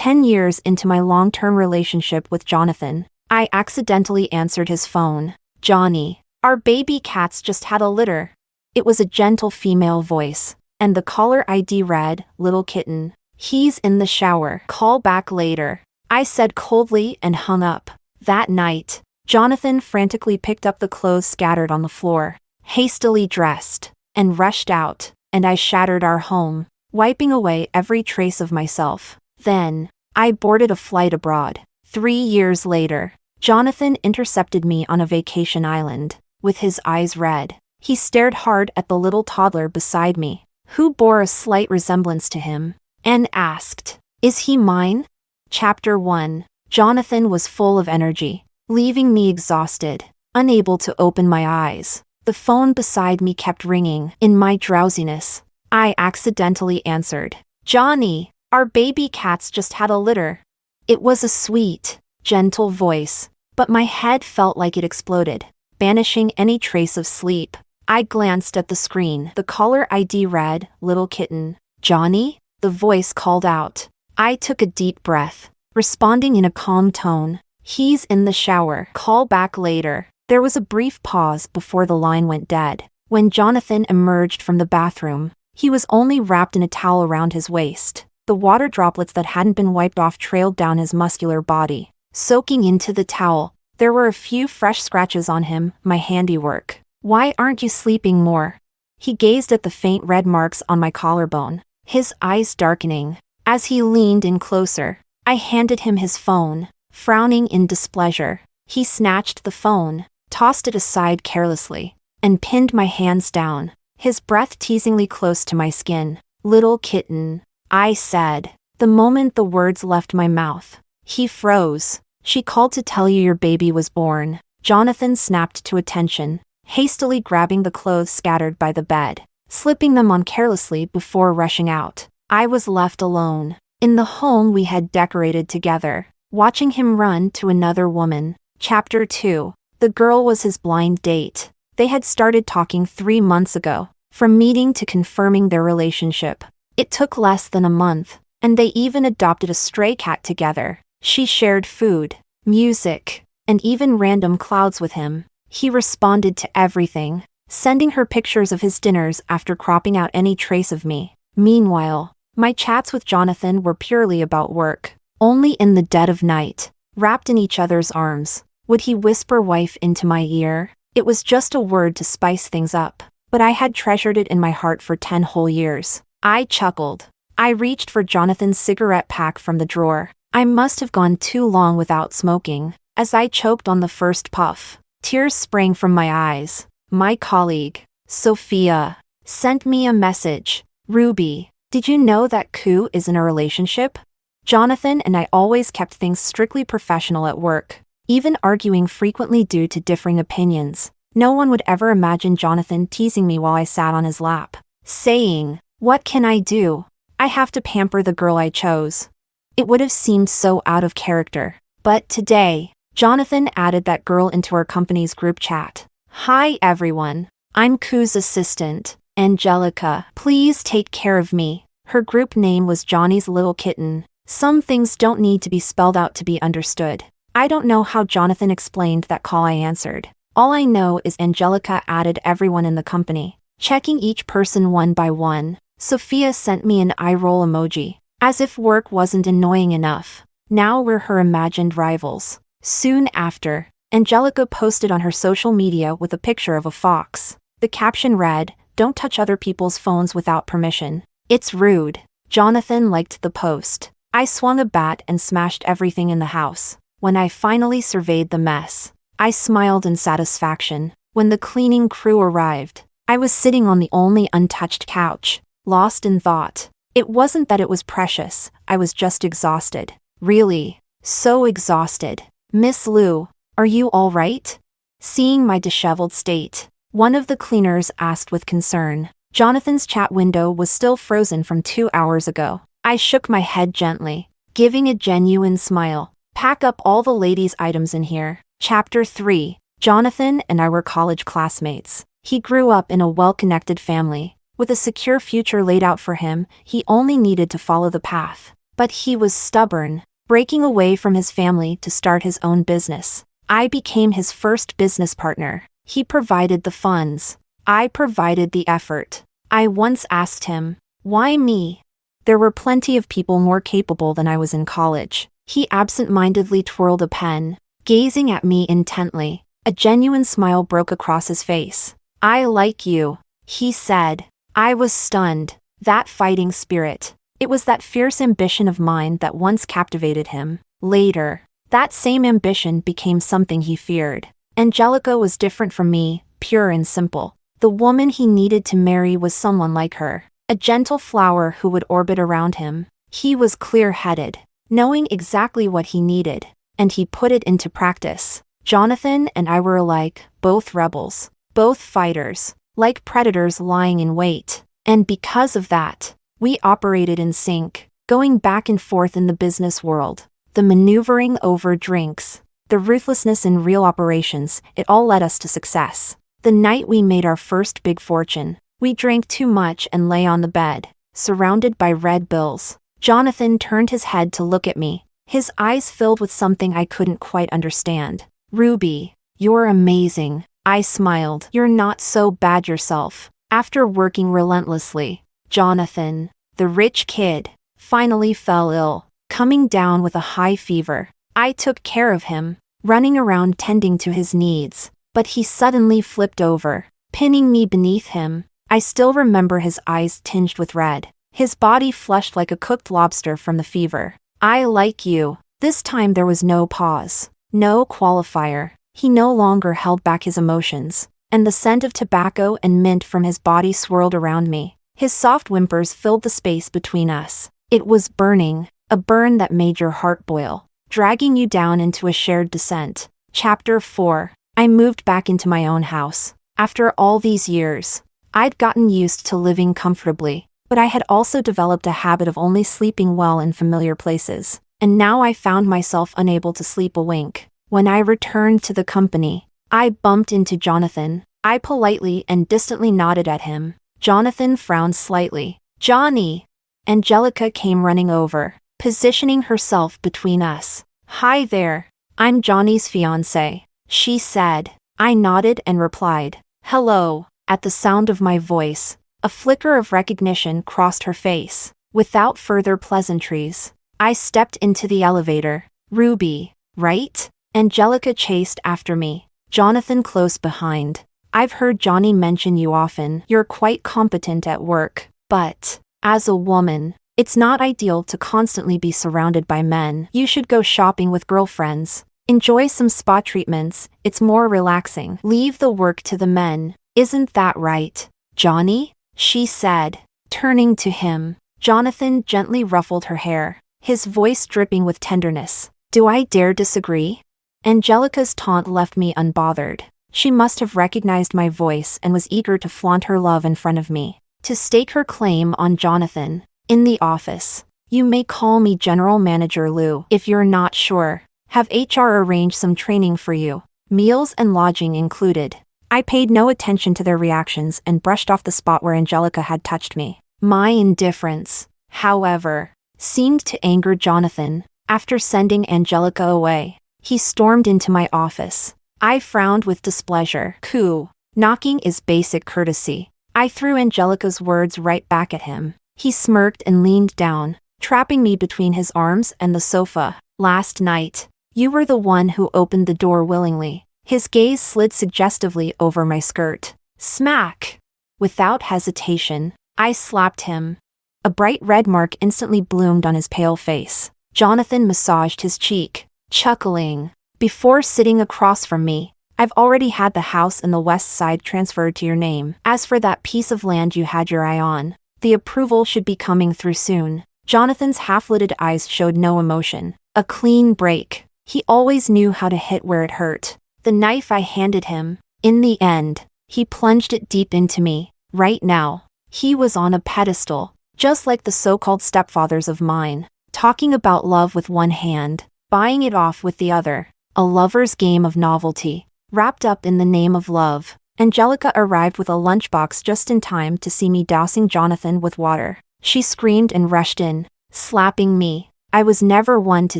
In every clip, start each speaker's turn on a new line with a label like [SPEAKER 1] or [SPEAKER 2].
[SPEAKER 1] 10 years into my long-term relationship with Jonathan, I accidentally answered his phone. "Johnny, our baby cats just had a litter." It was a gentle female voice, and the caller ID read, "Little Kitten. He's in the shower. Call back later." I said coldly and hung up. That night, Jonathan frantically picked up the clothes scattered on the floor, hastily dressed, and rushed out, and I shattered our home, wiping away every trace of myself. Then, I boarded a flight abroad. 3 years later, Jonathan intercepted me on a vacation island. With his eyes red, he stared hard at the little toddler beside me, who bore a slight resemblance to him, and asked, "Is he mine?" Chapter 1. Jonathan was full of energy, leaving me exhausted, unable to open my eyes. The phone beside me kept ringing. In my drowsiness, I accidentally answered. "Johnny, our baby cats just had a litter." It was a sweet, gentle voice, but my head felt like it exploded, banishing any trace of sleep. I glanced at the screen. The caller ID read, "Little Kitten." "Johnny?" the voice called out. I took a deep breath, responding in a calm tone. "He's in the shower. Call back later." There was a brief pause before the line went dead. When Jonathan emerged from the bathroom, he was only wrapped in a towel around his waist. The water droplets that hadn't been wiped off trailed down his muscular body, soaking into the towel. There were a few fresh scratches on him, my handiwork. "Why aren't you sleeping more?" He gazed at the faint red marks on my collarbone, his eyes darkening. As he leaned in closer, I handed him his phone, frowning in displeasure. He snatched the phone, tossed it aside carelessly, and pinned my hands down, his breath teasingly close to my skin. "Little Kitten," I said, the moment the words left my mouth. He froze. "She called to tell you your baby was born." Jonathan snapped to attention, hastily grabbing the clothes scattered by the bed, slipping them on carelessly before rushing out. I was left alone, in the home we had decorated together, watching him run to another woman. Chapter 2. The girl was his blind date. They had started talking 3 months ago, from meeting to confirming their relationship. It took less than a month, and they even adopted a stray cat together. She shared food, music, and even random clouds with him. He responded to everything, sending her pictures of his dinners after cropping out any trace of me. Meanwhile, my chats with Jonathan were purely about work. Only in the dead of night, wrapped in each other's arms, would he whisper "wife" into my ear. It was just a word to spice things up, but I had treasured it in my heart for 10 whole years. I chuckled. I reached for Jonathan's cigarette pack from the drawer. I must have gone too long without smoking. As I choked on the first puff, tears sprang from my eyes. My colleague, Sophia, sent me a message. "Ruby, did you know that Koo is in a relationship?" Jonathan and I always kept things strictly professional at work, even arguing frequently due to differing opinions. No one would ever imagine Jonathan teasing me while I sat on his lap, saying, "What can I do? I have to pamper the girl I chose." It would have seemed so out of character. But today, Jonathan added that girl into our company's group chat. "Hi everyone, I'm Koo's assistant, Angelica. Please take care of me." Her group name was Johnny's Little Kitten. Some things don't need to be spelled out to be understood. I don't know how Jonathan explained that call I answered. All I know is Angelica added everyone in the company, checking each person one by one. Sophia sent me an eye-roll emoji, as if work wasn't annoying enough. Now we're her imagined rivals. Soon after, Angelica posted on her social media with a picture of a fox. The caption read, "Don't touch other people's phones without permission. It's rude." Jonathan liked the post. I swung a bat and smashed everything in the house. When I finally surveyed the mess, I smiled in satisfaction. When the cleaning crew arrived, I was sitting on the only untouched couch, lost in thought. It wasn't that it was precious, I was just exhausted. Really, so exhausted. "Miss Lou, are you all right?" Seeing my disheveled state, one of the cleaners asked with concern. Jonathan's chat window was still frozen from 2 hours ago. I shook my head gently, giving a genuine smile. "Pack up all the ladies' items in here." Chapter 3. Jonathan and I were college classmates. He grew up in a well-connected family. With a secure future laid out for him, he only needed to follow the path. But But he was stubborn, breaking away from his family to start his own business. I became his first business partner. He provided the funds. I provided the effort. I once asked him, "Why me?" There were plenty of people more capable than I was in college. He absent-mindedly twirled a pen, gazing at me intently. A genuine smile broke across his face. "I like you," he said. I was stunned. That fighting spirit. It was that fierce ambition of mine that once captivated him. Later, that same ambition became something he feared. Angelica was different from me, pure and simple. The woman he needed to marry was someone like her. A gentle flower who would orbit around him. He was clear-headed, knowing exactly what he needed, and he put it into practice. Jonathan and I were alike, both rebels, both fighters, like predators lying in wait. And because of that, we operated in sync, going back and forth in the business world. The maneuvering over drinks, the ruthlessness in real operations, it all led us to success. The night we made our first big fortune, we drank too much and lay on the bed, surrounded by red bills. Jonathan turned his head to look at me, his eyes filled with something I couldn't quite understand. "Ruby, you're amazing." I smiled. "You're not so bad yourself." After working relentlessly, Jonathan, the rich kid, finally fell ill, coming down with a high fever. I took care of him, running around tending to his needs, but he suddenly flipped over, pinning me beneath him. I still remember his eyes tinged with red, his body flushed like a cooked lobster from the fever. "I like you." This time there was no pause, no qualifier. He no longer held back his emotions, and the scent of tobacco and mint from his body swirled around me. His soft whimpers filled the space between us. It was burning, a burn that made your heart boil, dragging you down into a shared descent. Chapter 4. I moved back into my own house. After all these years, I'd gotten used to living comfortably, but I had also developed a habit of only sleeping well in familiar places, and now I found myself unable to sleep a wink. When I returned to the company, I bumped into Jonathan. I politely and distantly nodded at him. Jonathan frowned slightly. "Jonny!" Angelica came running over, positioning herself between us. "Hi there. I'm Johnny's fiancé," she said. I nodded and replied, "Hello." At the sound of my voice, a flicker of recognition crossed her face. Without further pleasantries, I stepped into the elevator. "Ruby, right?" Angelica chased after me, Jonathan close behind. "I've heard Jonny mention you often. You're quite competent at work, but, as a woman, it's not ideal to constantly be surrounded by men. You should go shopping with girlfriends. Enjoy some spa treatments, it's more relaxing. Leave the work to the men. Isn't that right, Jonny?" she said, turning to him. Jonathan gently ruffled her hair, his voice dripping with tenderness. "Do I dare disagree?" Angelica's taunt left me unbothered. She must have recognized my voice and was eager to flaunt her love in front of me, to stake her claim on Jonathan. "In the office. You may call me General Manager Lou. If you're not sure, have HR arrange some training for you, meals and lodging included." I paid no attention to their reactions and brushed off the spot where Angelica had touched me. My indifference, however, seemed to anger Jonathan. After sending Angelica away, he stormed into my office. I frowned with displeasure. "Cool. Knocking is basic courtesy." I threw Angelica's words right back at him. He smirked and leaned down, trapping me between his arms and the sofa. "Last night, you were the one who opened the door willingly." His gaze slid suggestively over my skirt. Smack! Without hesitation, I slapped him. A bright red mark instantly bloomed on his pale face. Jonathan massaged his cheek, chuckling. "Before sitting across from me, I've already had the house in the west side transferred to your name. As for that piece of land you had your eye on, the approval should be coming through soon." Jonathan's half-lidded eyes showed no emotion. A clean break. He always knew how to hit where it hurt. The knife I handed him, in the end, he plunged it deep into me. Right now, he was on a pedestal, just like the so-called stepfathers of mine, talking about love with one hand, buying it off with the other. A lover's game of novelty, wrapped up in the name of love. Angelica arrived with a lunchbox just in time to see me dousing Jonathan with water. She screamed and rushed in, slapping me. I was never one to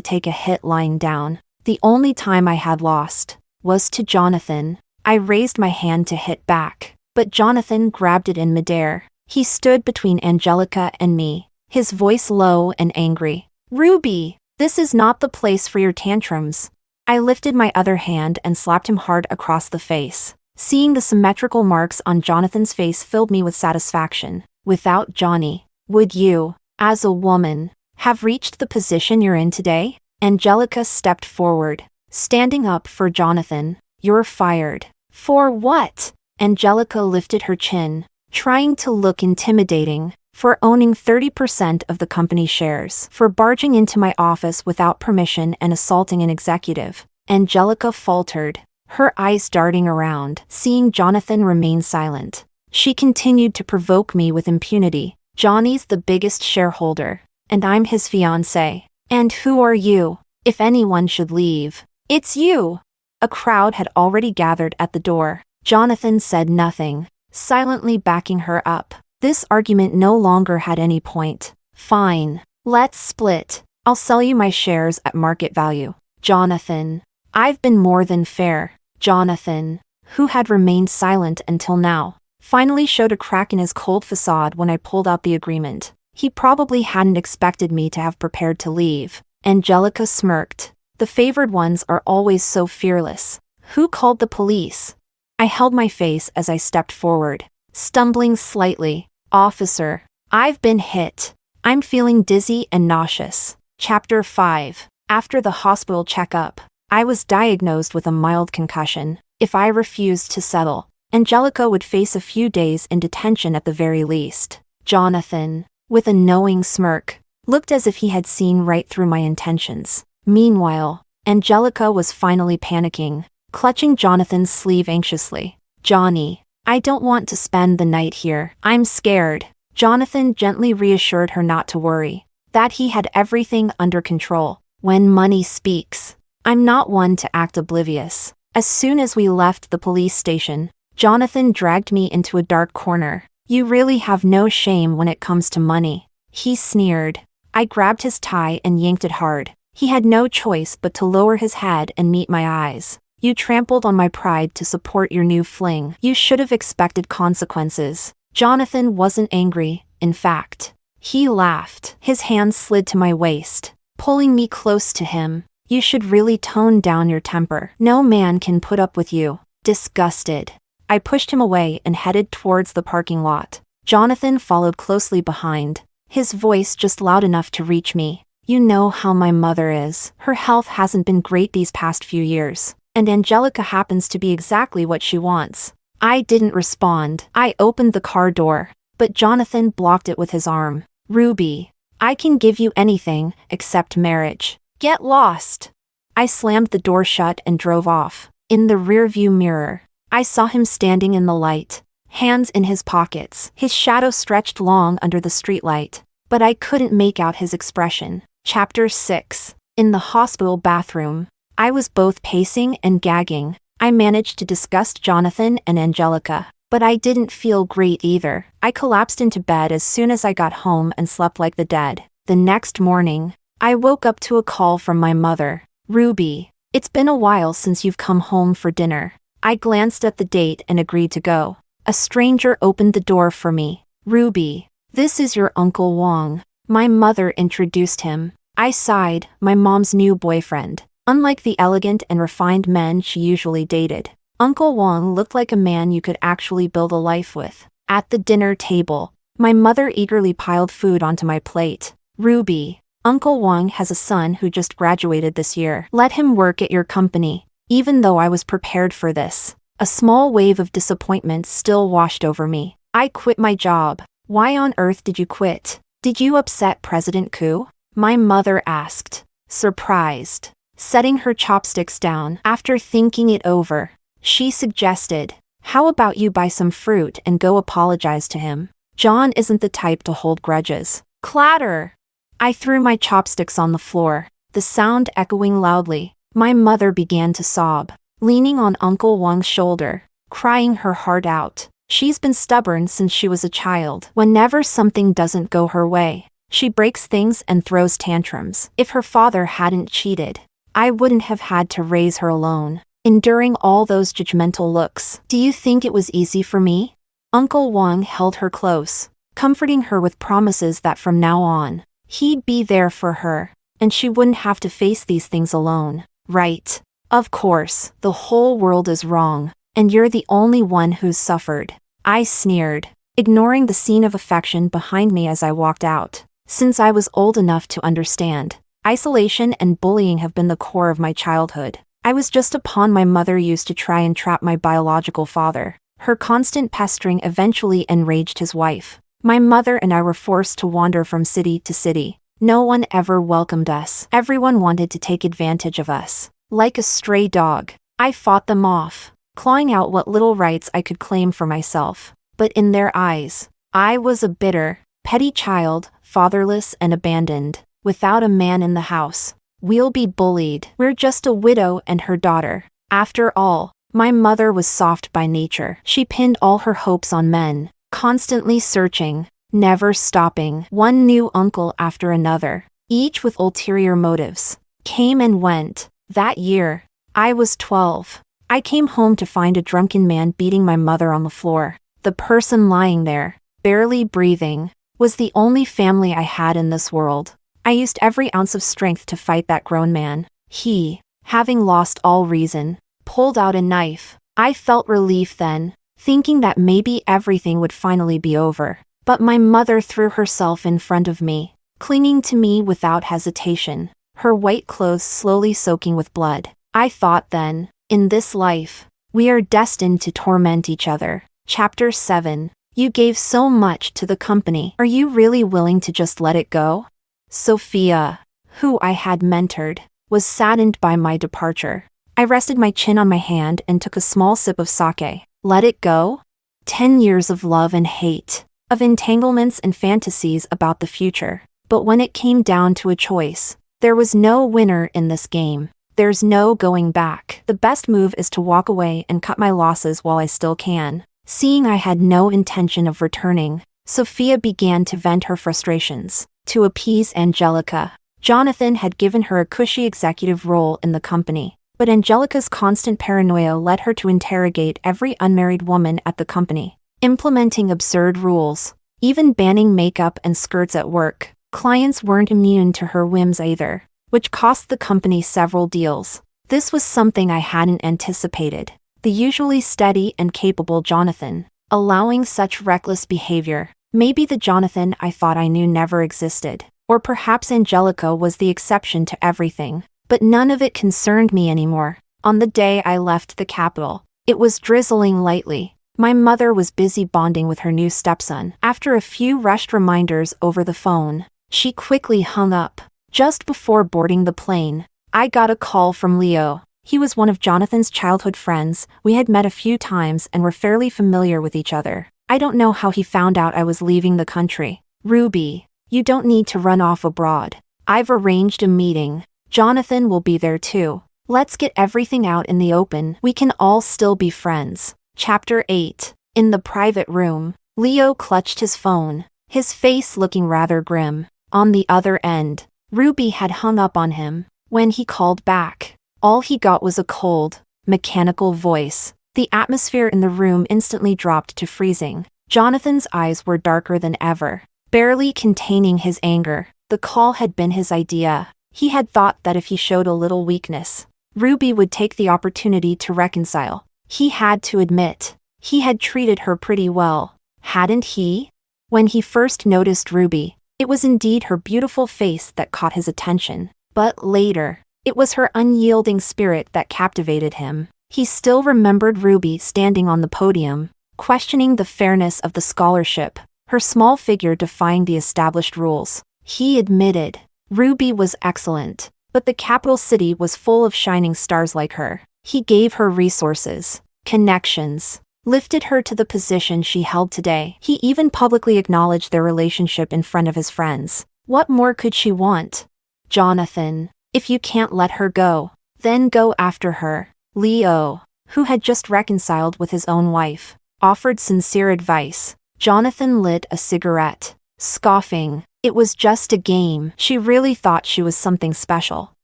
[SPEAKER 1] take a hit lying down. The only time I had lost was to Jonathan. I raised my hand to hit back, but Jonathan grabbed it in midair. He stood between Angelica and me, his voice low and angry. "Ruby, this is not the place for your tantrums." I lifted my other hand and slapped him hard across the face. Seeing the symmetrical marks on Jonathan's face filled me with satisfaction. Without Jonny, would you, as a woman, have reached the position you're in today? Angelica stepped forward, standing up for Jonathan. "You're fired." "For what?" Angelica lifted her chin, trying to look intimidating. "For owning 30% of the company shares. For barging into my office without permission and assaulting an executive." Angelica faltered, her eyes darting around. Seeing Jonathan remain silent, she continued to provoke me with impunity. "Johnny's the biggest shareholder, and I'm his fiancé. And who are you? If anyone should leave, it's you." A crowd had already gathered at the door. Jonathan said nothing, silently backing her up. This argument no longer had any point. "Fine, let's split. I'll sell you my shares at market value." "Jonathan, I've been more than fair." Jonathan, who had remained silent until now, finally showed a crack in his cold facade when I pulled out the agreement. He probably hadn't expected me to have prepared to leave. Angelica smirked. "The favored ones are always so fearless. Who called the police?" I held my face as I stepped forward, stumbling slightly. "Officer, I've been hit. I'm feeling dizzy and nauseous." Chapter 5. After the hospital checkup, I was diagnosed with a mild concussion. If I refused to settle, Angelica would face a few days in detention at the very least. Jonathan, with a knowing smirk, looked as if he had seen right through my intentions. Meanwhile, Angelica was finally panicking, clutching Jonathan's sleeve anxiously. "Jonny, I don't want to spend the night here. I'm scared." Jonathan gently reassured her not to worry, that he had everything under control. "When money speaks, I'm not one to act oblivious." As soon as we left the police station, Jonathan dragged me into a dark corner. "You really have no shame when it comes to money," he sneered. I grabbed his tie and yanked it hard. He had no choice but to lower his head and meet my eyes. "You trampled on my pride to support your new fling. You should have expected consequences." Jonathan wasn't angry, in fact. He laughed. His hand slid to my waist, pulling me close to him. "You should really tone down your temper. No man can put up with you." Disgusted, I pushed him away and headed towards the parking lot. Jonathan followed closely behind, his voice just loud enough to reach me. "You know how my mother is. Her health hasn't been great these past few years, and Angelica happens to be exactly what she wants." I didn't respond. I opened the car door, but Jonathan blocked it with his arm. "Ruby, I can give you anything except marriage. Get lost." I slammed the door shut and drove off. In the rearview mirror, I saw him standing in the light, hands in his pockets. His shadow stretched long under the streetlight, but I couldn't make out his expression. Chapter 6. In the hospital bathroom, I was both pacing and gagging. I managed to disgust Jonathan and Angelica, but I didn't feel great either. I collapsed into bed as soon as I got home and slept like the dead. The next morning, I woke up to a call from my mother. "Ruby, it's been a while since you've come home for dinner." I glanced at the date and agreed to go. A stranger opened the door for me. "Ruby, this is your Uncle Wong." My mother introduced him. I sighed. My mom's new boyfriend. Unlike the elegant and refined men she usually dated, Uncle Wong looked like a man you could actually build a life with. At the dinner table, my mother eagerly piled food onto my plate. "Ruby, Uncle Wong has a son who just graduated this year. Let him work at your company." Even though I was prepared for this, a small wave of disappointment still washed over me. "I quit my job." "Why on earth did you quit? Did you upset President Koo?" my mother asked, surprised. Setting her chopsticks down after thinking it over, she suggested, "How about you buy some fruit and go apologize to him? John isn't the type to hold grudges." Clatter! I threw my chopsticks on the floor, the sound echoing loudly. My mother began to sob, leaning on Uncle Wong's shoulder, crying her heart out. She's been stubborn since she was a child. Whenever something doesn't go her way, She breaks things and throws tantrums. If her father hadn't cheated, I wouldn't have had to raise her alone, enduring all those judgmental looks. Do you think it was easy for me? Uncle Wang held her close, comforting her with promises that from now on, he'd be there for her, and she wouldn't have to face these things alone. Right. Of course, the whole world is wrong, and you're the only one who's suffered. I sneered, ignoring the scene of affection behind me as I walked out. Since I was old enough to understand, isolation and bullying have been the core of my childhood. I was just a pawn my mother used to try and trap my biological father. Her constant pestering eventually enraged his wife. My mother and I were forced to wander from city to city. No one ever welcomed us. Everyone wanted to take advantage of us. Like a stray dog, I fought them off, clawing out what little rights I could claim for myself. But in their eyes, I was a bitter, petty child, fatherless and abandoned, without a man in the house. We'll be bullied. We're just a widow and her daughter. After all, my mother was soft by nature. She pinned all her hopes on men, constantly searching, never stopping. One new uncle after another, each with ulterior motives, came and went. That year, I was 12. I came home to find a drunken man beating my mother on the floor. The person lying there, barely breathing, was the only family I had in this world. I used every ounce of strength to fight that grown man. He, having lost all reason, pulled out a knife. I felt relief then, thinking that maybe everything would finally be over. But my mother threw herself in front of me, clinging to me without hesitation, her white clothes slowly soaking with blood. I thought then, in this life, we are destined to torment each other. Chapter 7. You gave so much to the company. Are you really willing to just let it go? Sophia, who I had mentored, was saddened by my departure. I rested my chin on my hand and took a small sip of sake. Let it go? 10 years of love and hate, of entanglements and fantasies about the future. But when it came down to a choice, there was no winner in this game. There's no going back. The best move is to walk away and cut my losses while I still can. Seeing I had no intention of returning, Sophia began to vent her frustrations. To appease Angelica, Jonathan had given her a cushy executive role in the company, but Angelica's constant paranoia led her to interrogate every unmarried woman at the company, implementing absurd rules, even banning makeup and skirts at work. Clients weren't immune to her whims either, which cost the company several deals. This was something I hadn't anticipated. The usually steady and capable Jonathan, allowing such reckless behavior. Maybe the Jonathan I thought I knew never existed, or perhaps Angelica was the exception to everything. But none of it concerned me anymore. On the day I left the capital, it was drizzling lightly. My mother was busy bonding with her new stepson. After a few rushed reminders over the phone, she quickly hung up. Just before boarding the plane, I got a call from Leo. He was one of Jonathan's childhood friends. We had met a few times and were fairly familiar with each other. I don't know how he found out I was leaving the country. Ruby, you don't need to run off abroad. I've arranged a meeting. Jonathan will be there too. Let's get everything out in the open. We can all still be friends. Chapter 8. In the private room, Leo clutched his phone, his face looking rather grim. On the other end, Ruby had hung up on him. When he called back, all he got was a cold, mechanical voice. The atmosphere in the room instantly dropped to freezing. Jonathan's eyes were darker than ever, barely containing his anger. The call had been his idea. He had thought that if he showed a little weakness, Ruby would take the opportunity to reconcile. He had to admit, he had treated her pretty well, hadn't he? When he first noticed Ruby, it was indeed her beautiful face that caught his attention. But later, it was her unyielding spirit that captivated him. He still remembered Ruby standing on the podium, questioning the fairness of the scholarship, her small figure defying the established rules. He admitted, Ruby was excellent, but the capital city was full of shining stars like her. He gave her resources, connections, lifted her to the position she held today. He even publicly acknowledged their relationship in front of his friends. What more could she want? Jonathan, if you can't let her go, then go after her. Leo, who had just reconciled with his own wife, offered sincere advice. Jonathan lit a cigarette, scoffing, It was just a game. She really thought she was something special.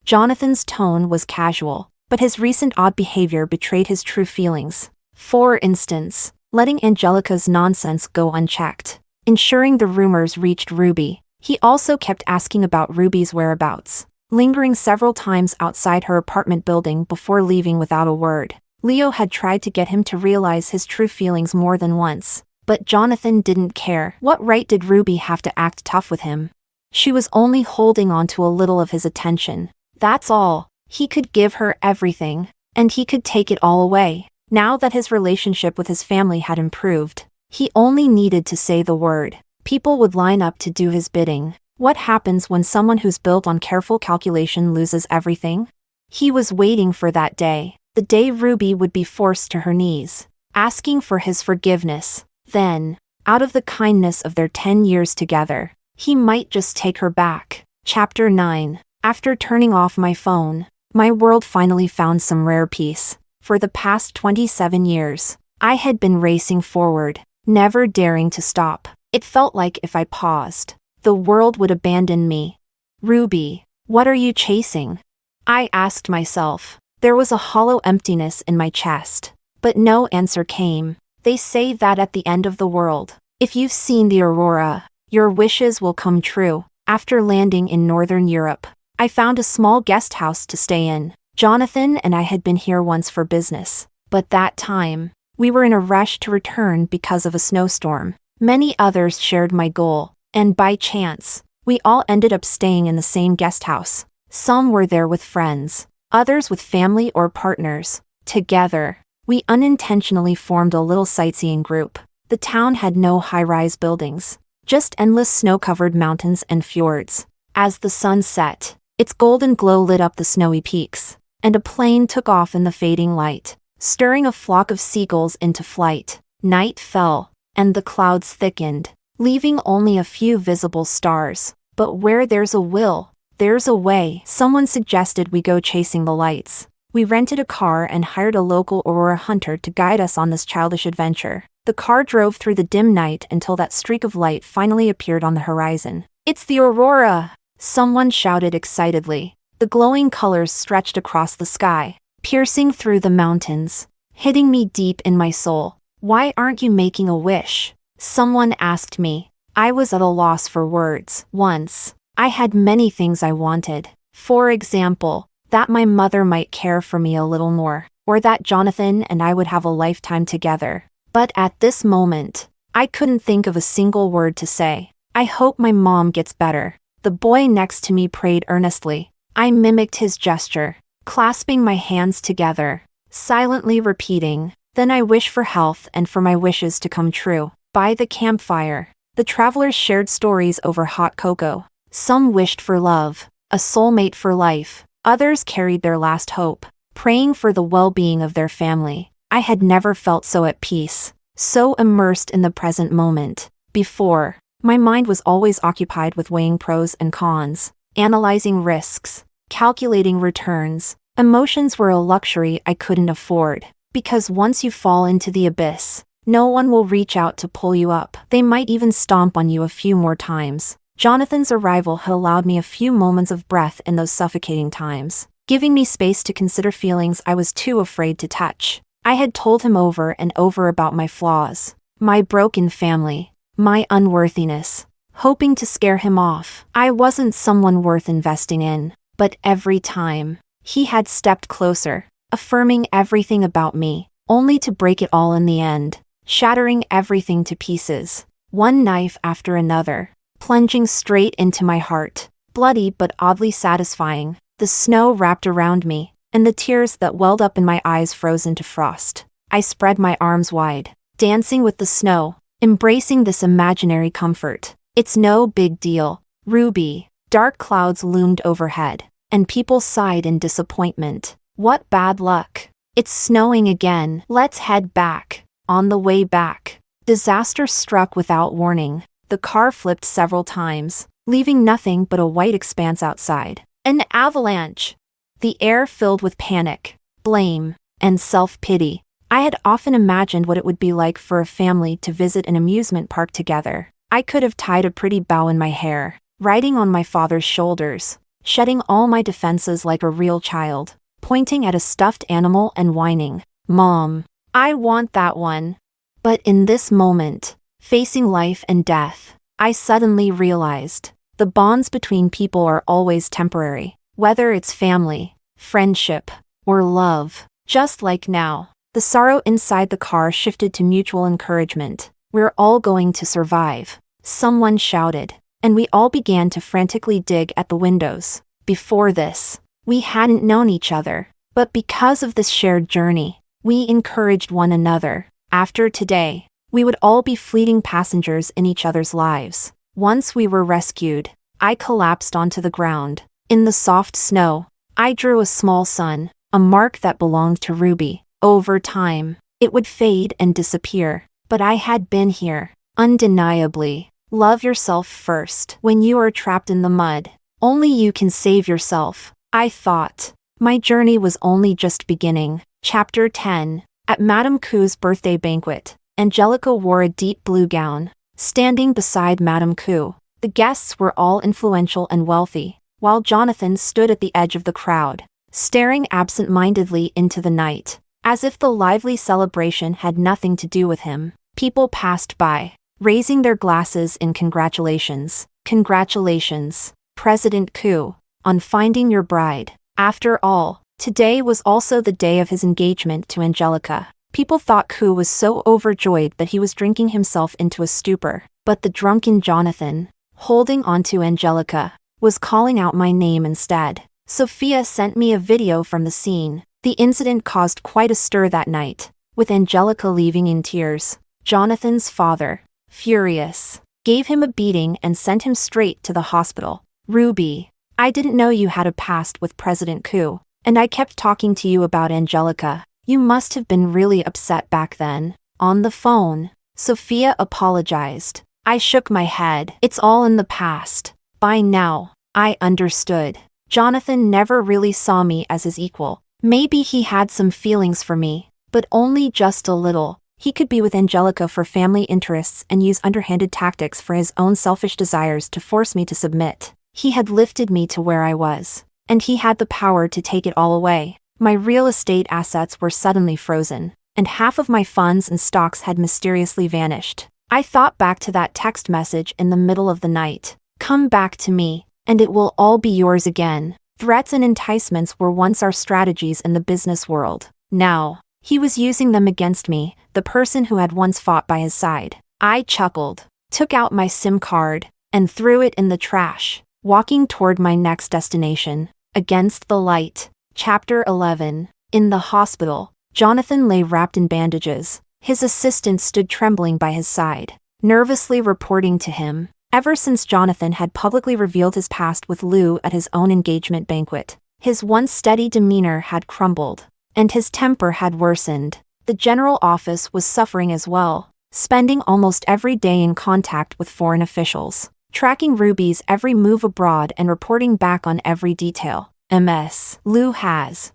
[SPEAKER 1] Jonathan's tone was casual, but his recent odd behavior betrayed his true feelings. For instance, letting Angelica's nonsense go unchecked, ensuring the rumors reached Ruby. He also kept asking about Ruby's whereabouts, lingering several times outside her apartment building before leaving without a word. Leo had tried to get him to realize his true feelings more than once, but Jonathan didn't care. What right did Ruby have to act tough with him? She was only holding on to a little of his attention. That's all. He could give her everything, and he could take it all away. Now that his relationship with his family had improved, he only needed to say the word. People would line up to do his bidding. What happens when someone who's built on careful calculation loses everything? He was waiting for that day, the day Ruby would be forced to her knees, asking for his forgiveness. Then, out of the kindness of their 10 years together, he might just take her back. Chapter 9. After turning off my phone, my world finally found some rare peace. For the past 27 years, I had been racing forward, never daring to stop. It felt like if I paused, the world would abandon me. Ruby, what are you chasing? I asked myself. There was a hollow emptiness in my chest, but no answer came. They say that at the end of the world, if you've seen the aurora, your wishes will come true. After landing in Northern Europe, I found a small guest house to stay in. Jonathan and I had been here once for business, but that time, we were in a rush to return because of a snowstorm. Many others shared my goal, and by chance, we all ended up staying in the same guest house. Some were there with friends, others with family or partners. Together, we unintentionally formed a little sightseeing group. The town had no high-rise buildings, just endless snow-covered mountains and fjords. As the sun set, its golden glow lit up the snowy peaks, and a plane took off in the fading light, stirring a flock of seagulls into flight. Night fell, and the clouds thickened, leaving only a few visible stars. But where there's a will, there's a way. Someone suggested we go chasing the lights. We rented a car and hired a local aurora hunter to guide us on this childish adventure. The car drove through the dim night until that streak of light finally appeared on the horizon. "It's the aurora!" someone shouted excitedly. The glowing colors stretched across the sky, piercing through the mountains, hitting me deep in my soul. "Why aren't you making a wish?" someone asked me. I was at a loss for words. Once, I had many things I wanted. For example, that my mother might care for me a little more, or that Jonathan and I would have a lifetime together. But at this moment, I couldn't think of a single word to say. "I hope my mom gets better." The boy next to me prayed earnestly. I mimicked his gesture, clasping my hands together, silently repeating, "Then I wish for health and for my wishes to come true." By the campfire, the travelers shared stories over hot cocoa. Some wished for love, a soulmate for life. Others carried their last hope, praying for the well-being of their family. I had never felt so at peace, so immersed in the present moment. Before, my mind was always occupied with weighing pros and cons, analyzing risks, calculating returns. Emotions were a luxury I couldn't afford, because once you fall into the abyss, no one will reach out to pull you up. They might even stomp on you a few more times. Jonathan's arrival had allowed me a few moments of breath in those suffocating times, giving me space to consider feelings I was too afraid to touch. I had told him over and over about my flaws, my broken family, my unworthiness, hoping to scare him off. I wasn't someone worth investing in. But every time, he had stepped closer, affirming everything about me, only to break it all in the end, shattering everything to pieces, one knife after another, plunging straight into my heart. Bloody but oddly satisfying, the snow wrapped around me, and the tears that welled up in my eyes froze into frost. I spread my arms wide, dancing with the snow, embracing this imaginary comfort. "It's no big deal, Ruby." Dark clouds loomed overhead, and people sighed in disappointment. "What bad luck. It's snowing again. Let's head back." On the way back, disaster struck without warning. The car flipped several times, leaving nothing but a white expanse outside. An avalanche! The air filled with panic, blame, and self-pity. I had often imagined what it would be like for a family to visit an amusement park together. I could have tied a pretty bow in my hair, riding on my father's shoulders, shedding all my defenses like a real child, pointing at a stuffed animal and whining, "Mom, I want that one." But in this moment, facing life and death, I suddenly realized the bonds between people are always temporary, whether it's family, friendship, or love. Just like now, the sorrow inside the car shifted to mutual encouragement. "We're all going to survive," someone shouted, and we all began to frantically dig at the windows. Before this, we hadn't known each other, but because of this shared journey, we encouraged one another. After today, we would all be fleeting passengers in each other's lives. Once we were rescued, I collapsed onto the ground. In the soft snow, I drew a small sun, a mark that belonged to Ruby. Over time, it would fade and disappear, but I had been here, undeniably. Love yourself first. When you are trapped in the mud, only you can save yourself, I thought. My journey was only just beginning. Chapter 10. At Madame Cou's birthday banquet, Angelica wore a deep blue gown. Standing beside Madame Cou, the guests were all influential and wealthy, while Jonathan stood at the edge of the crowd, staring absent-mindedly into the night, as if the lively celebration had nothing to do with him. People passed by, raising their glasses in congratulations. "Congratulations, President Cou, on finding your bride." After all, today was also the day of his engagement to Angelica. People thought Cou was so overjoyed that he was drinking himself into a stupor, but the drunken Jonathan, holding onto Angelica, was calling out my name instead. Sophia sent me a video from the scene. The incident caused quite a stir that night, with Angelica leaving in tears. Jonathan's father, furious, gave him a beating and sent him straight to the hospital. "Ruby, I didn't know you had a past with President Cou, and I kept talking to you about Angelica. You must have been really upset back then." On the phone, Sophia apologized. I shook my head. "It's all in the past." By now, I understood. Jonathan never really saw me as his equal. Maybe he had some feelings for me, but only just a little. He could be with Angelica for family interests and use underhanded tactics for his own selfish desires to force me to submit. He had lifted me to where I was, and he had the power to take it all away. My real estate assets were suddenly frozen, and half of my funds and stocks had mysteriously vanished. I thought back to that text message in the middle of the night. "Come back to me, and it will all be yours again." Threats and enticements were once our strategies in the business world. Now, he was using them against me, the person who had once fought by his side. I chuckled, took out my SIM card, and threw it in the trash, walking toward my next destination. Against the light. Chapter 11. In the hospital, Jonathan lay wrapped in bandages. His assistant stood trembling by his side, nervously reporting to him. Ever since Jonathan had publicly revealed his past with Lou at his own engagement banquet, his once steady demeanor had crumbled, and his temper had worsened. The general office was suffering as well, spending almost every day in contact with foreign officials, tracking Ruby's every move abroad and reporting back on every detail. MS. Lou has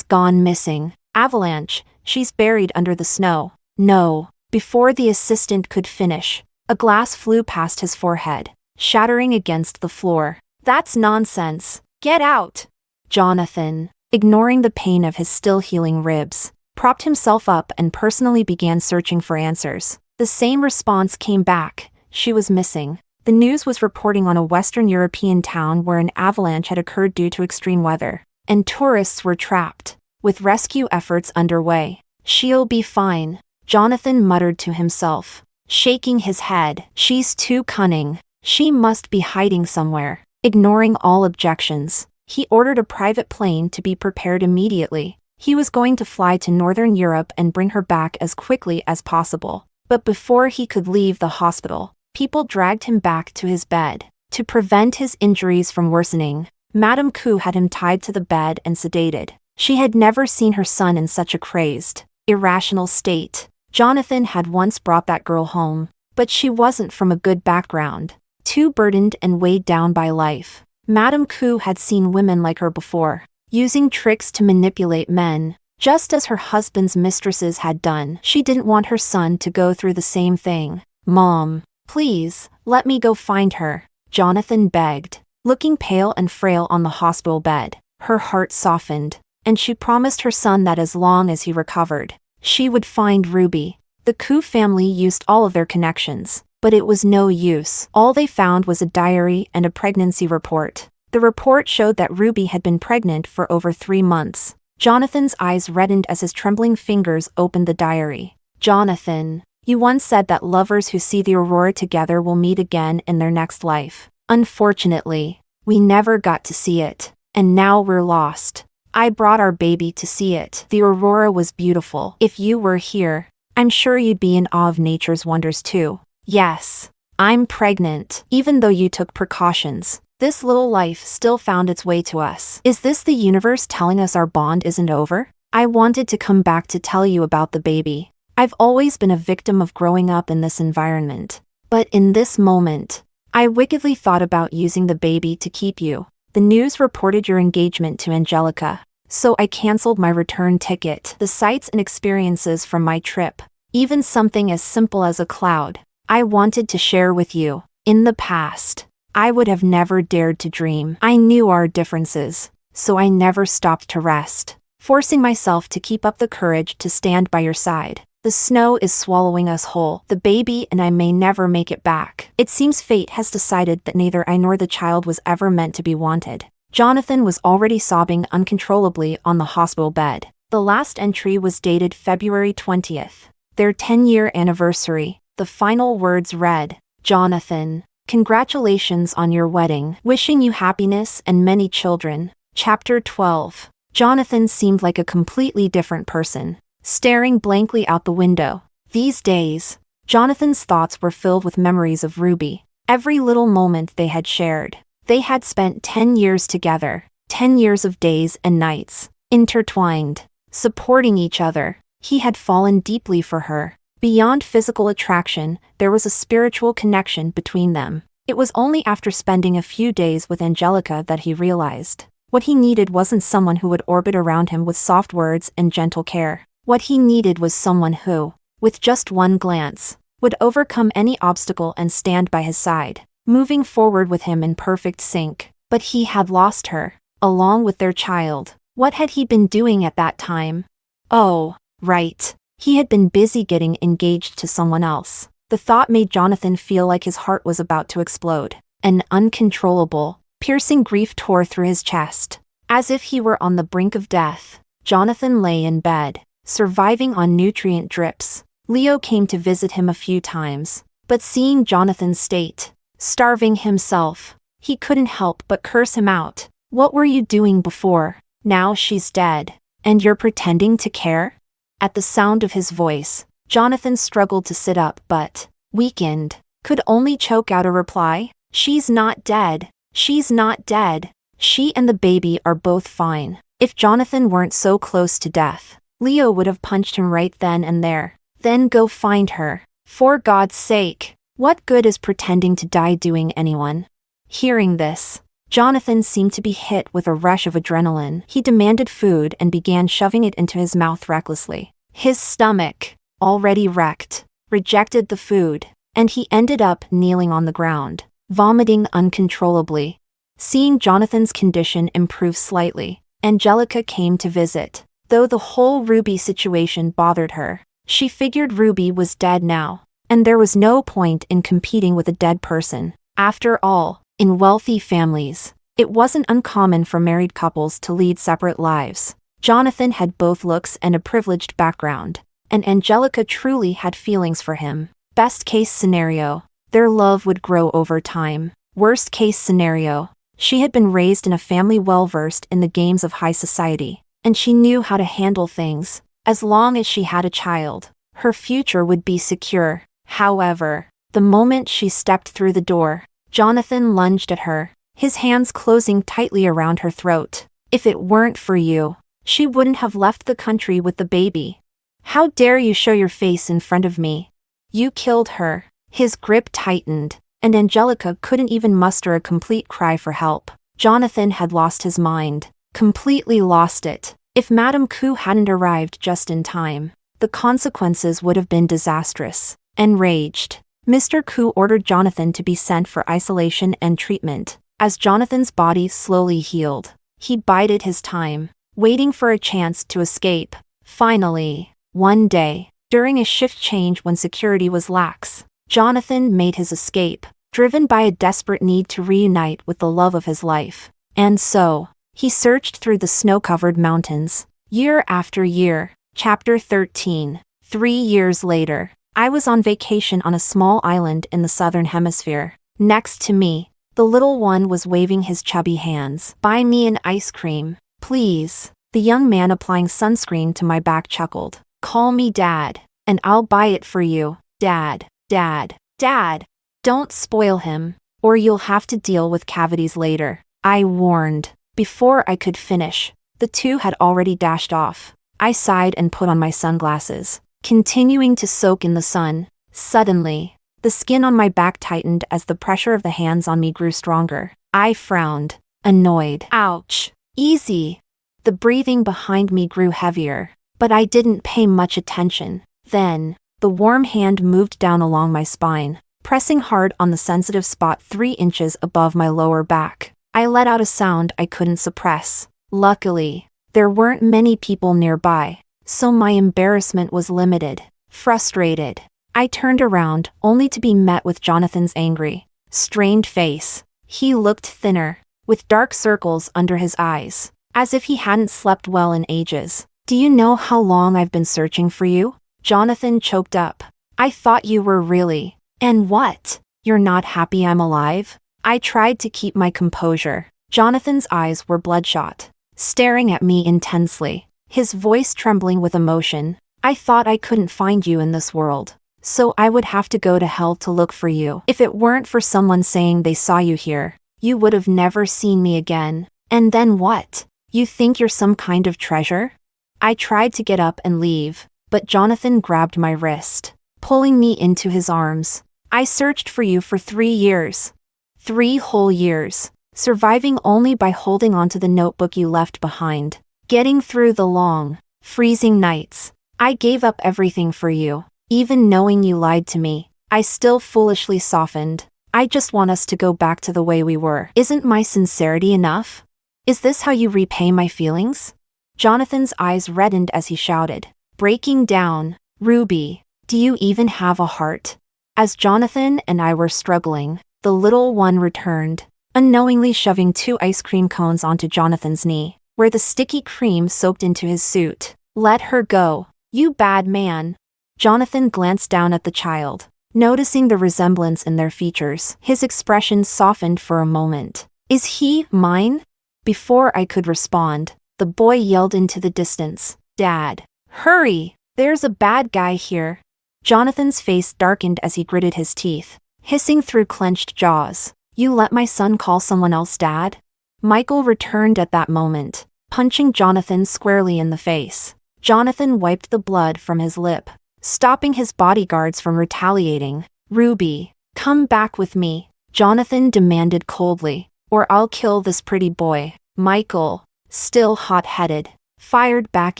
[SPEAKER 1] gone missing. Avalanche, she's buried under the snow. No. Before the assistant could finish, a glass flew past his forehead, shattering against the floor. "That's nonsense. Get out!" Jonathan, ignoring the pain of his still healing ribs, propped himself up and personally began searching for answers. The same response came back: she was missing. The news was reporting on a Western European town where an avalanche had occurred due to extreme weather, and tourists were trapped, with rescue efforts underway. "She'll be fine," Jonathan muttered to himself, shaking his head. "She's too cunning. She must be hiding somewhere." Ignoring all objections, he ordered a private plane to be prepared immediately. He was going to fly to Northern Europe and bring her back as quickly as possible. But before he could leave the hospital, people dragged him back to his bed. To prevent his injuries from worsening, Madame Cou had him tied to the bed and sedated. She had never seen her son in such a crazed, irrational state. Jonathan had once brought that girl home, but she wasn't from a good background, too burdened and weighed down by life. Madame Cou had seen women like her before, using tricks to manipulate men, just as her husband's mistresses had done. She didn't want her son to go through the same thing. "Mom, please, let me go find her." Jonathan begged. Looking pale and frail on the hospital bed, her heart softened, and she promised her son that as long as he recovered, she would find Ruby. The Koo family used all of their connections, but it was no use. All they found was a diary and a pregnancy report. The report showed that Ruby had been pregnant for over 3 months. Jonathan's eyes reddened as his trembling fingers opened the diary. Jonathan, you once said that lovers who see the aurora together will meet again in their next life. Unfortunately, we never got to see it, and now we're lost. I brought our baby to see it. The aurora was beautiful. If you were here, I'm sure you'd be in awe of nature's wonders too. Yes, I'm pregnant. Even though you took precautions, this little life still found its way to us. Is this the universe telling us our bond isn't over? I wanted to come back to tell you about the baby. I've always been a victim of growing up in this environment. But in this moment, I wickedly thought about using the baby to keep you. The news reported your engagement to Angelica, so I canceled my return ticket. The sights and experiences from my trip, even something as simple as a cloud, I wanted to share with you. In the past, I would have never dared to dream. I knew our differences, so I never stopped to rest, forcing myself to keep up the courage to stand by your side. The snow is swallowing us whole. The baby and I may never make it back. It seems fate has decided that neither I nor the child was ever meant to be wanted. Jonathan was already sobbing uncontrollably on the hospital bed. The last entry was dated February 20th, their 10-year anniversary. The final words read, Jonathan, congratulations on your wedding. Wishing you happiness and many children. Chapter 12. Jonathan seemed like a completely different person, staring blankly out the window. These days, Jonathan's thoughts were filled with memories of Ruby. Every little moment they had shared. They had spent 10 years together, 10 years of days and nights, intertwined, supporting each other. He had fallen deeply for her. Beyond physical attraction, there was a spiritual connection between them. It was only after spending a few days with Angelica that he realized what he needed wasn't someone who would orbit around him with soft words and gentle care. What he needed was someone who, with just one glance, would overcome any obstacle and stand by his side, moving forward with him in perfect sync. But he had lost her, along with their child. What had he been doing at that time? Oh, right. He had been busy getting engaged to someone else. The thought made Jonathan feel like his heart was about to explode. An uncontrollable, piercing grief tore through his chest. As if he were on the brink of death, Jonathan lay in bed, surviving on nutrient drips. Leo came to visit him a few times, but seeing Jonathan's state, starving himself, he couldn't help but curse him out. What were you doing before? Now she's dead, and you're pretending to care? At the sound of his voice, Jonathan struggled to sit up but, weakened, could only choke out a reply. She's not dead. She's not dead. She and the baby are both fine. If Jonathan weren't so close to death, Leo would have punched him right then and there. Then go find her. For God's sake, what good is pretending to die doing anyone? Hearing this, Jonathan seemed to be hit with a rush of adrenaline. He demanded food and began shoving it into his mouth recklessly. His stomach, already wrecked, rejected the food, and he ended up kneeling on the ground, vomiting uncontrollably. Seeing Jonathan's condition improve slightly, Angelica came to visit. Though the whole Ruby situation bothered her, she figured Ruby was dead now, and there was no point in competing with a dead person. After all, in wealthy families, it wasn't uncommon for married couples to lead separate lives. Jonathan had both looks and a privileged background, and Angelica truly had feelings for him. Best case scenario, their love would grow over time. Worst case scenario, she had been raised in a family well-versed in the games of high society, and she knew how to handle things. As long as she had a child, her future would be secure. However, the moment she stepped through the door, Jonathan lunged at her, his hands closing tightly around her throat. If it weren't for you, she wouldn't have left the country with the baby. How dare you show your face in front of me? You killed her. His grip tightened, and Angelica couldn't even muster a complete cry for help. Jonathan had lost his mind, completely lost it. If Madame Koo hadn't arrived just in time, the consequences would have been disastrous. Enraged, Mr. Koo ordered Jonathan to be sent for isolation and treatment. As Jonathan's body slowly healed, he bided his time, waiting for a chance to escape. Finally, one day, during a shift change when security was lax, Jonathan made his escape, driven by a desperate need to reunite with the love of his life. And so, he searched through the snow-covered mountains, year after year. Chapter 13. 3 years later, I was on vacation on a small island in the southern hemisphere. Next to me, the little one was waving his chubby hands. "Buy me an ice cream, please." The young man applying sunscreen to my back chuckled. "Call me Dad, and I'll buy it for you." "Dad, Dad, Dad. Don't spoil him, or you'll have to deal with cavities later," I warned. Before I could finish, the two had already dashed off. I sighed and put on my sunglasses, continuing to soak in the sun. Suddenly, the skin on my back tightened as the pressure of the hands on me grew stronger. I frowned, annoyed. "Ouch. Easy." The breathing behind me grew heavier, but I didn't pay much attention. Then, the warm hand moved down along my spine, pressing hard on the sensitive spot 3 inches above my lower back. I let out a sound I couldn't suppress. Luckily, there weren't many people nearby, so my embarrassment was limited. Frustrated, I turned around only to be met with Jonathan's angry, strained face. He looked thinner, with dark circles under his eyes, as if he hadn't slept well in ages. "Do you know how long I've been searching for you?" Jonathan choked up. "I thought you were really... And what? You're not happy I'm alive?" I tried to keep my composure. Jonathan's eyes were bloodshot, staring at me intensely, his voice trembling with emotion. "I thought I couldn't find you in this world, so I would have to go to hell to look for you. If it weren't for someone saying they saw you here, you would have never seen me again. And then what? You think you're some kind of treasure?" I tried to get up and leave, but Jonathan grabbed my wrist, pulling me into his arms. "I searched for you for 3 years. 3 whole years, surviving only by holding onto the notebook you left behind. Getting through the long, freezing nights. I gave up everything for you, even knowing you lied to me. I still foolishly softened. I just want us to go back to the way we were. Isn't my sincerity enough? Is this how you repay my feelings?" Jonathan's eyes reddened as he shouted, breaking down. "Ruby, do you even have a heart?" As Jonathan and I were struggling, the little one returned, unknowingly shoving 2 ice cream cones onto Jonathan's knee, where the sticky cream soaked into his suit. "Let her go, you bad man." Jonathan glanced down at the child, noticing the resemblance in their features. His expression softened for a moment. "Is he mine?" Before I could respond, the boy yelled into the distance, "Dad, hurry! There's a bad guy here." Jonathan's face darkened as he gritted his teeth, hissing through clenched jaws. "You let my son call someone else Dad?" Michael returned at that moment, punching Jonathan squarely in the face. Jonathan wiped the blood from his lip, stopping his bodyguards from retaliating. "Ruby, come back with me," Jonathan demanded coldly, "or I'll kill this pretty boy." Michael, still hot-headed, fired back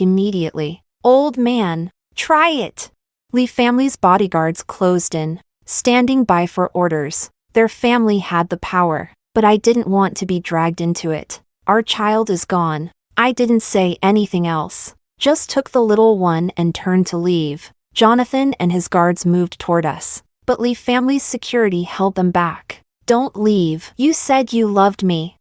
[SPEAKER 1] immediately. "Old man, try it." Lee family's bodyguards closed in, standing by for orders. Their family had the power, but I didn't want to be dragged into it. "Our child is gone." I didn't say anything else, just took the little one and turned to leave. Jonathan and his guards moved toward us, but Lee family's security held them back. "Don't leave. You said you loved me."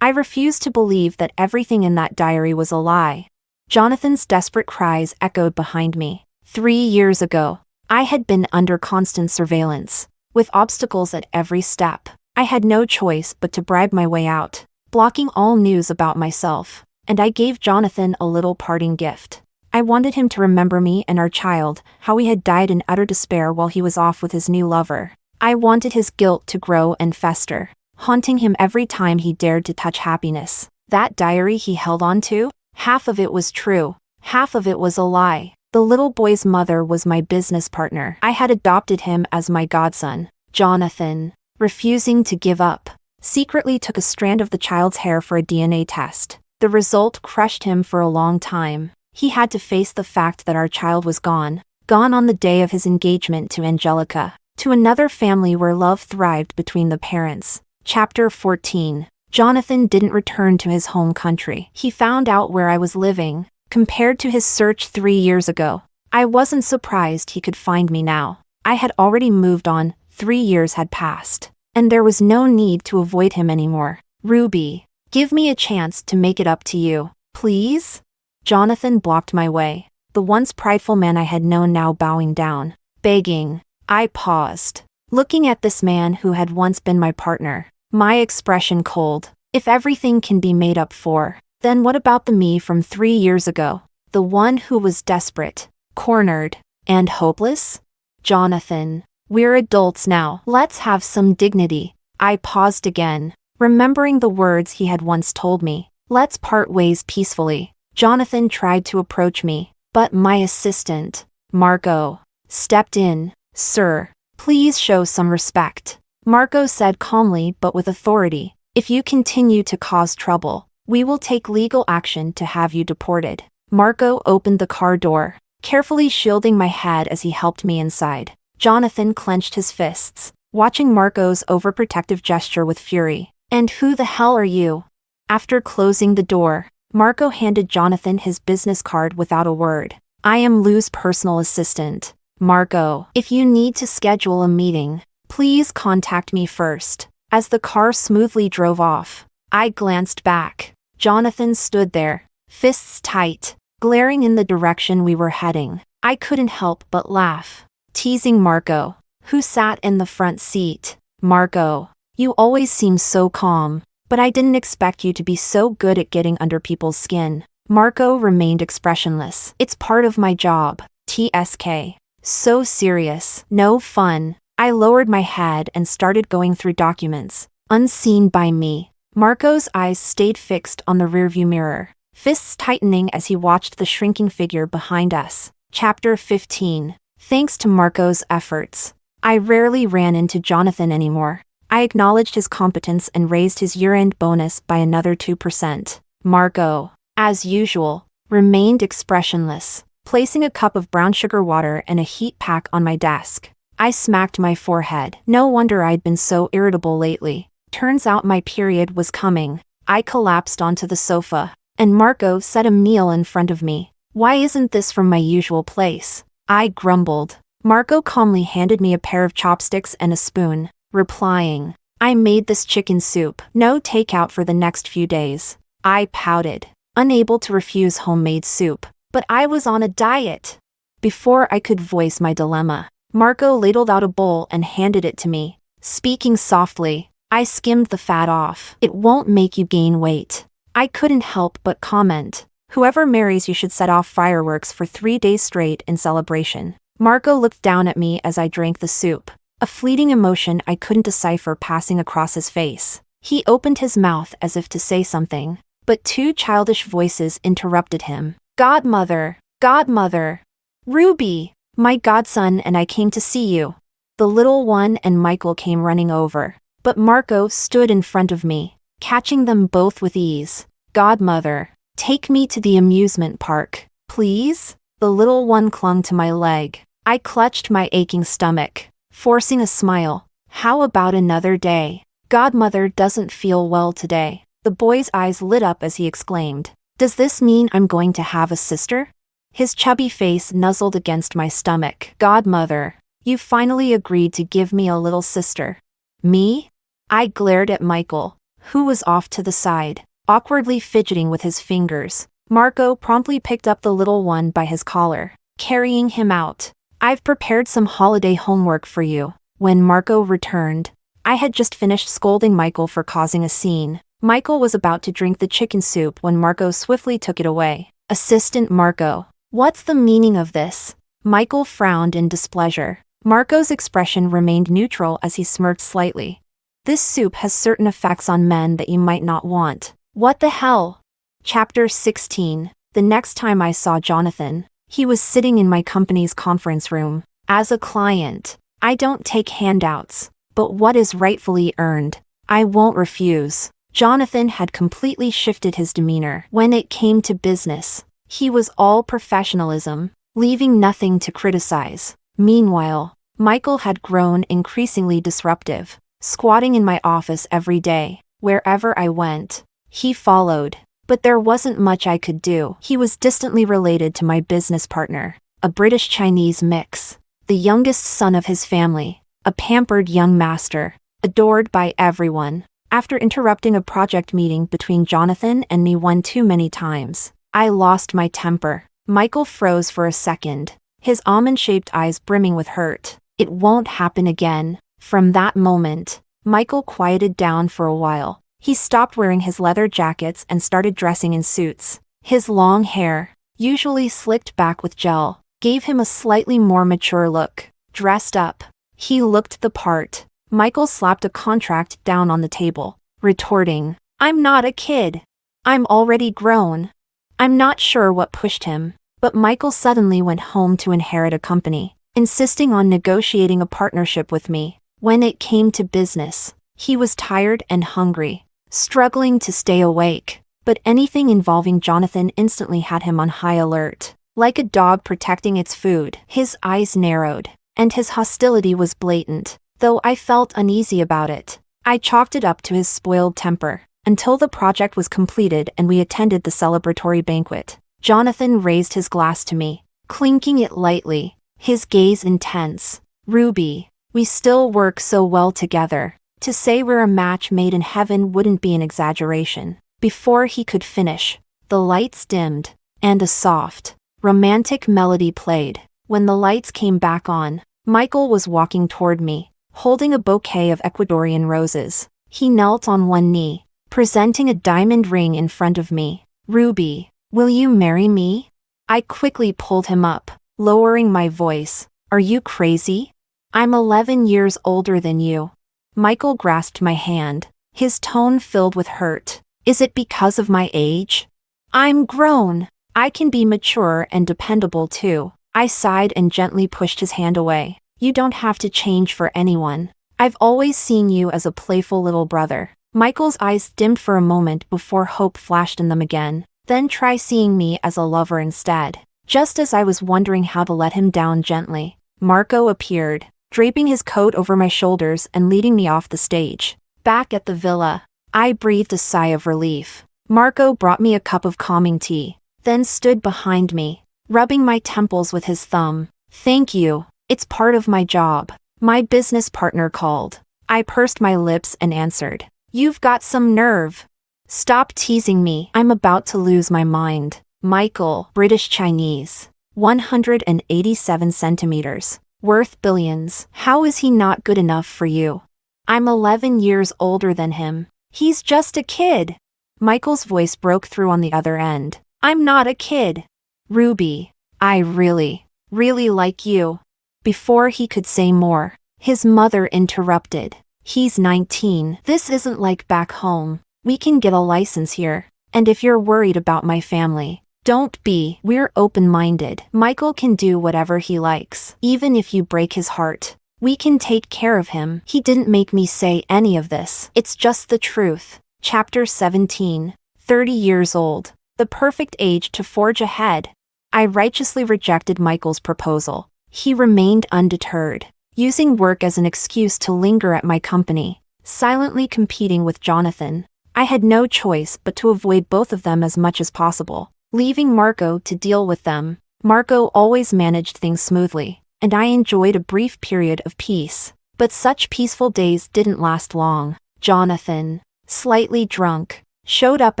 [SPEAKER 1] I refused to believe that everything in that diary was a lie. Jonathan's desperate cries echoed behind me. 3 years ago, I had been under constant surveillance, with obstacles at every step. I had no choice but to bribe my way out, blocking all news about myself, and I gave Jonathan a little parting gift. I wanted him to remember me and our child, how he had died in utter despair while he was off with his new lover. I wanted his guilt to grow and fester, haunting him every time he dared to touch happiness. That diary he held on to, half of it was true, half of it was a lie. The little boy's mother was my business partner. I had adopted him as my godson. Jonathan, refusing to give up, secretly took a strand of the child's hair for a DNA test. The result crushed him for a long time. He had to face the fact that our child was gone on the day of his engagement to Angelica. to another family where love thrived between the parents. Chapter 14. Jonathan didn't return to his home country. He found out where I was living. Compared to his search 3 years ago, I wasn't surprised he could find me now. I had already moved on, 3 years had passed, and there was no need to avoid him anymore. Ruby, give me a chance to make it up to you, please? Jonathan blocked my way, the once prideful man I had known now bowing down, begging. I paused, looking at this man who had once been my partner, my expression cold. If everything can be made up for, then what about the me from 3 years ago? The one who was desperate, cornered, and hopeless? Jonathan, we're adults now. Let's have some dignity. I paused again, remembering the words he had once told me. Let's part ways peacefully. Jonathan tried to approach me, but my assistant, Marco, stepped in. Sir, please show some respect. Marco said calmly but with authority. If you continue to cause trouble, we will take legal action to have you deported. Marco opened the car door, carefully shielding my head as he helped me inside. Jonathan clenched his fists, watching Marco's overprotective gesture with fury. And who the hell are you? After closing the door, Marco handed Jonathan his business card without a word. I am Lou's personal assistant. Marco, if you need to schedule a meeting, please contact me first. As the car smoothly drove off, I glanced back. Jonathan stood there, fists tight, glaring in the direction we were heading. I couldn't help but laugh, teasing Marco, who sat in the front seat. Marco, you always seem so calm, but I didn't expect you to be so good at getting under people's skin. Marco remained expressionless. It's part of my job. TSK. So serious. No fun. I lowered my head and started going through documents. Unseen by me, Marco's eyes stayed fixed on the rearview mirror, fists tightening as he watched the shrinking figure behind us. Chapter 15. Thanks to Marco's efforts, I rarely ran into Jonathan anymore. I acknowledged his competence and raised his year-end bonus by another 2%. Marco, as usual, remained expressionless, placing a cup of brown sugar water and a heat pack on my desk. I smacked my forehead. No wonder I'd been so irritable lately. Turns out my period was coming. I collapsed onto the sofa, and Marco set a meal in front of me. Why isn't this from my usual place? I grumbled. Marco calmly handed me a pair of chopsticks and a spoon, replying, I made this chicken soup. No takeout for the next few days. I pouted, unable to refuse homemade soup. But I was on a diet. Before I could voice my dilemma, Marco ladled out a bowl and handed it to me. Speaking softly, I skimmed the fat off. It won't make you gain weight. I couldn't help but comment. Whoever marries you should set off fireworks for 3 days straight in celebration. Marco looked down at me as I drank the soup, a fleeting emotion I couldn't decipher passing across his face. He opened his mouth as if to say something, but 2 childish voices interrupted him. Godmother, Godmother, Ruby, my godson and I came to see you. The little one and Michael came running over, but Marco stood in front of me, catching them both with ease. Godmother, take me to the amusement park, please? The little one clung to my leg. I clutched my aching stomach, forcing a smile. How about another day? Godmother doesn't feel well today. The boy's eyes lit up as he exclaimed. Does this mean I'm going to have a sister? His chubby face nuzzled against my stomach. Godmother, you finally agreed to give me a little sister. Me? I glared at Michael, who was off to the side, awkwardly fidgeting with his fingers. Marco promptly picked up the little one by his collar, carrying him out. I've prepared some holiday homework for you. When Marco returned, I had just finished scolding Michael for causing a scene. Michael was about to drink the chicken soup when Marco swiftly took it away. Assistant Marco, what's the meaning of this? Michael frowned in displeasure. Marco's expression remained neutral as he smirked slightly. This soup has certain effects on men that you might not want. What the hell? Chapter 16. The next time I saw Jonathan, he was sitting in my company's conference room. As a client, I don't take handouts, but what is rightfully earned, I won't refuse. Jonathan had completely shifted his demeanor. When it came to business, he was all professionalism, leaving nothing to criticize. Meanwhile, Michael had grown increasingly disruptive, squatting in my office every day. Wherever I went, he followed. But there wasn't much I could do. He was distantly related to my business partner, a British-Chinese mix, the youngest son of his family, a pampered young master, adored by everyone. After interrupting a project meeting between Jonathan and me one too many times, I lost my temper. Michael froze for a second, his almond-shaped eyes brimming with hurt. It won't happen again. From that moment, Michael quieted down for a while. He stopped wearing his leather jackets and started dressing in suits. His long hair, usually slicked back with gel, gave him a slightly more mature look. Dressed up, he looked the part. Michael slapped a contract down on the table, retorting, "I'm not a kid. I'm already grown." I'm not sure what pushed him, but Michael suddenly went home to inherit a company, insisting on negotiating a partnership with me. When it came to business, he was tired and hungry, struggling to stay awake, but anything involving Jonathan instantly had him on high alert. Like a dog protecting its food, his eyes narrowed, and his hostility was blatant. Though I felt uneasy about it, I chalked it up to his spoiled temper. Until the project was completed and we attended the celebratory banquet, Jonathan raised his glass to me, clinking it lightly, his gaze intense. "Ruby, we still work so well together. To say we're a match made in heaven wouldn't be an exaggeration." Before he could finish, the lights dimmed, and a soft, romantic melody played. When the lights came back on, Michael was walking toward me, holding a bouquet of Ecuadorian roses. He knelt on one knee, presenting a diamond ring in front of me. "Ruby, will you marry me?" I quickly pulled him up, lowering my voice. "Are you crazy? I'm 11 years older than you." Michael grasped my hand, his tone filled with hurt. "Is it because of my age? I'm grown. I can be mature and dependable too." I sighed and gently pushed his hand away. "You don't have to change for anyone. I've always seen you as a playful little brother." Michael's eyes dimmed for a moment before hope flashed in them again. "Then try seeing me as a lover instead." Just as I was wondering how to let him down gently, Marco appeared, draping his coat over my shoulders and leading me off the stage. Back at the villa, I breathed a sigh of relief. Marco brought me a cup of calming tea, then stood behind me, rubbing my temples with his thumb. "Thank you. It's part of my job." My business partner called. I pursed my lips and answered. "You've got some nerve. Stop teasing me. I'm about to lose my mind." Michael, British Chinese, 187 centimeters, worth billions. How is he not good enough for you? I'm 11 years older than him. He's just a kid. Michael's voice broke through on the other end. "I'm not a kid. Ruby, I really like you." Before he could say more, his mother interrupted. "He's 19. This isn't like back home. We can get a license here. And if you're worried about my family, don't be. We're open-minded. Michael can do whatever he likes. Even if you break his heart, we can take care of him." He didn't make me say any of this. It's just the truth. Chapter 17. 30 years old. The perfect age to forge ahead. I righteously rejected Michael's proposal. He remained undeterred, using work as an excuse to linger at my company, silently competing with Jonathan. I had no choice but to avoid both of them as much as possible, leaving Marco to deal with them. Marco always managed things smoothly, and I enjoyed a brief period of peace. But such peaceful days didn't last long. Jonathan, slightly drunk, showed up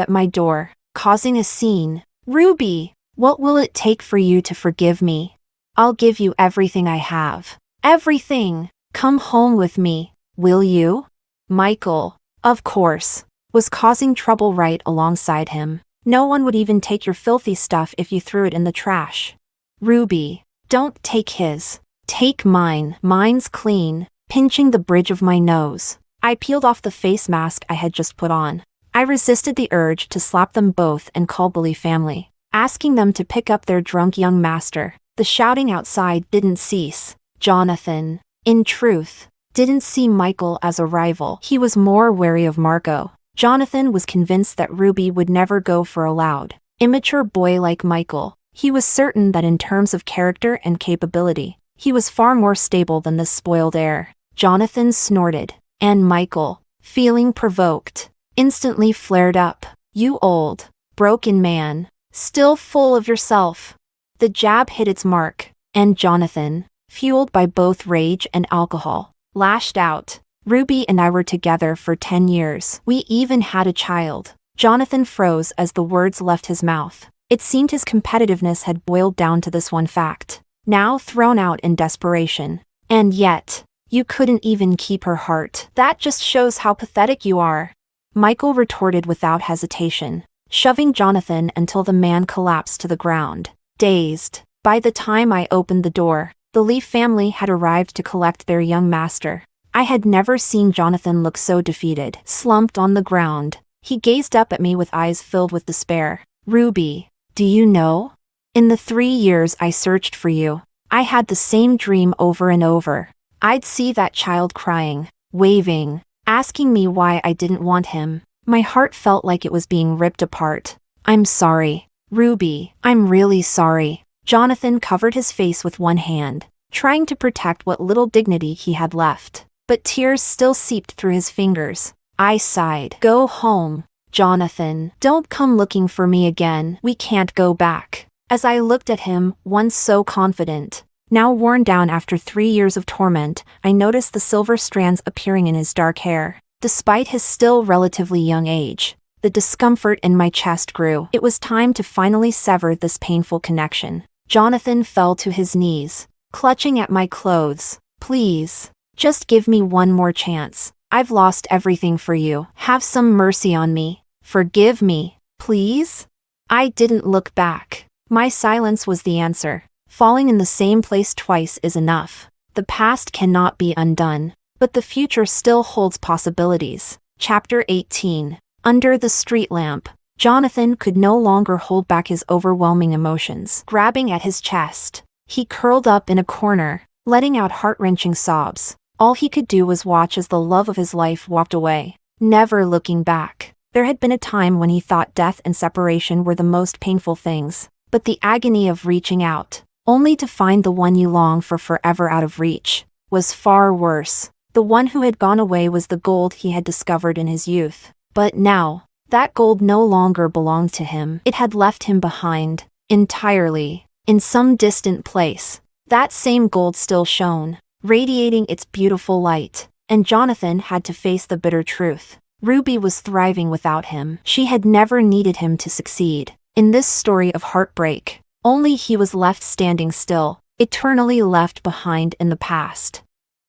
[SPEAKER 1] at my door, causing a scene. "Ruby, what will it take for you to forgive me? I'll give you everything I have. Everything. Come home with me, will you?" Michael, of course, was causing trouble right alongside him. "No one would even take your filthy stuff if you threw it in the trash." "Ruby, don't take his. Take mine. Mine's clean." Pinching the bridge of my nose, I peeled off the face mask I had just put on. I resisted the urge to slap them both and call bully family, asking them to pick up their drunk young master. The shouting outside didn't cease. Jonathan, in truth, didn't see Michael as a rival. He was more wary of Marco. Jonathan was convinced that Ruby would never go for a loud, immature boy like Michael. He was certain that in terms of character and capability, He was far more stable than this spoiled heir. Jonathan snorted, and Michael, feeling provoked, instantly flared up. You old, broken man, still full of yourself. The jab hit its mark, and Jonathan, fueled by both rage and alcohol, lashed out. Ruby and I were together for 10 years. We even had a child. Jonathan froze as the words left his mouth. It seemed his competitiveness had boiled down to this one fact, now thrown out in desperation. And yet, you couldn't even keep her heart. That just shows how pathetic you are. Michael retorted without hesitation, shoving Jonathan until the man collapsed to the ground, dazed. By the time I opened the door, the Lee family had arrived to collect their young master. I had never seen Jonathan look so defeated. Slumped on the ground, he gazed up at me with eyes filled with despair. Ruby, do you know? In the 3 years I searched for you, I had the same dream over and over. I'd see that child crying, waving, asking me why I didn't want him. My heart felt like it was being ripped apart. I'm sorry, Ruby, I'm really sorry. Jonathan covered his face with one hand, trying to protect what little dignity he had left. But tears still seeped through his fingers. I sighed. Go home, Jonathan. Don't come looking for me again. We can't go back. As I looked at him, once so confident, now worn down after 3 years of torment, I noticed the silver strands appearing in his dark hair. Despite his still relatively young age, the discomfort in my chest grew. It was time to finally sever this painful connection. Jonathan fell to his knees, clutching at my clothes. Please, just give me one more chance. I've lost everything for you. Have some mercy on me. Forgive me, please? I didn't look back. My silence was the answer. Falling in the same place twice is enough. The past cannot be undone, but the future still holds possibilities. Chapter 18. Under the street lamp, Jonathan could no longer hold back his overwhelming emotions. Grabbing at his chest, he curled up in a corner, letting out heart-wrenching sobs. All he could do was watch as the love of his life walked away, never looking back. There had been a time when he thought death and separation were the most painful things, but the agony of reaching out, only to find the one you long for forever out of reach, was far worse. The one who had gone away was the gold he had discovered in his youth. But now, that gold no longer belonged to him. It had left him behind, entirely, in some distant place. That same gold still shone, radiating its beautiful light, and Jonathan had to face the bitter truth. Ruby was thriving without him. She had never needed him to succeed. In this story of heartbreak, only he was left standing still, eternally left behind in the past.